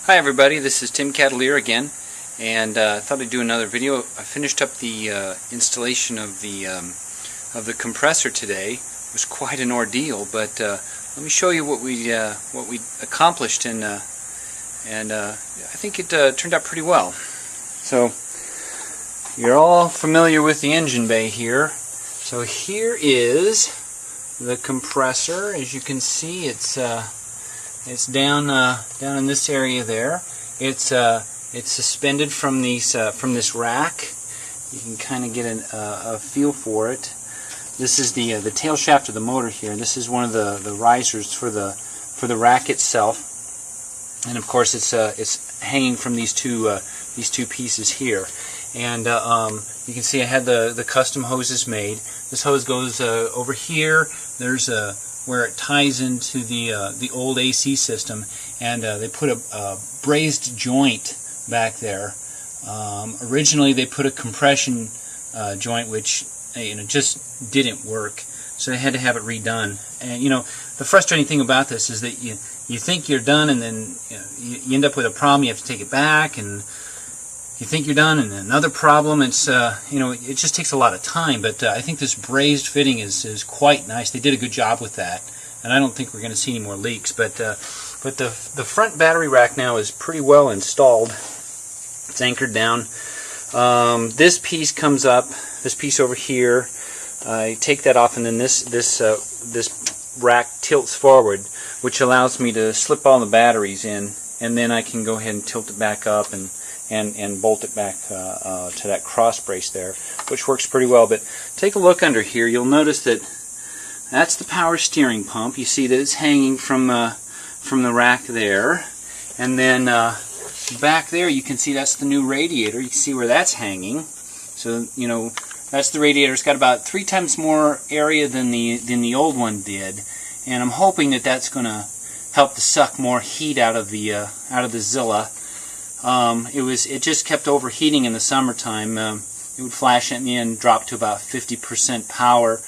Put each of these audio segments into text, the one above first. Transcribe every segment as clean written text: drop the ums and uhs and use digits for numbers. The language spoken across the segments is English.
Hi everybody, this is Tim Cavalier again, and I thought I'd do another video. I finished up the installation of the compressor today. It was quite an ordeal, but let me show you what we accomplished, and I think it turned out pretty well. So you're all familiar with the engine bay here. So here is the compressor. As you can see, it's down in this area there. It's suspended from this rack. You can kind of get a feel for it. This is the tail shaft of the motor here. This is one of the risers for the rack itself, and of course it's hanging from these two pieces here. And you can see I had the custom hoses made. This hose goes over here. There's where it ties into the old AC system, and they put a brazed joint back there. Originally they put a compression joint, which just didn't work, so they had to have it redone. And the frustrating thing about this is that you think you're done, and then you end up with a problem. You have to take it back, and you think you're done, and another problem. It's it just takes a lot of time. But I think this brazed fitting is quite nice. They did a good job with that, and I don't think we're going to see any more leaks. But the front battery rack now is pretty well installed. It's anchored down. This piece comes up. This piece over here. I take that off, and then this rack tilts forward, which allows me to slip all the batteries in, and then I can go ahead and tilt it back up and bolt it back to that cross brace there, which works pretty well. But take a look under here. You'll notice that that's the power steering pump. You see that it's hanging from the rack there, and then back there you can see that's the new radiator. You can see where that's hanging. So that's the radiator. It's got about 3 times more area than the old one did, and I'm hoping that that's going to help to suck more heat out of the Zilla. It just kept overheating in the summertime. It would flash at me and drop to about 50% power,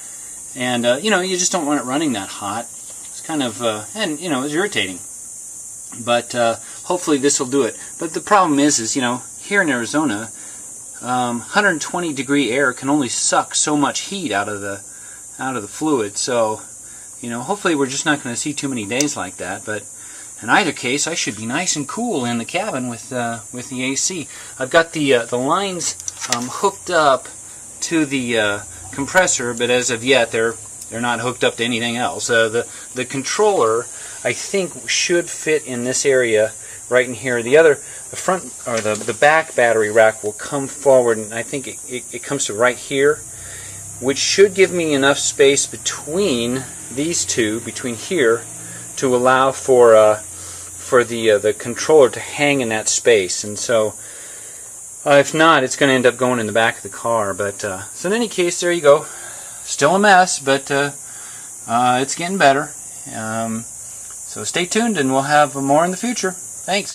and you just don't want it running that hot. It's kind of and it's irritating. But hopefully this will do it. But the problem is here in Arizona, 120 degree air can only suck so much heat out of the fluid. So hopefully we're just not going to see too many days like that. But in either case, I should be nice and cool in the cabin with the AC. I've got the lines hooked up to the compressor, but as of yet they're not hooked up to anything else. The controller, I think, should fit in this area right in here. The front or the back battery rack will come forward, and I think it comes to right here, which should give me enough space between these two, between here, to allow for the controller to hang in that space. And so if not, it's going to end up going in the back of the car. But so in any case, there you go. Still a mess, but it's getting better. So stay tuned, and we'll have more in the future. Thanks.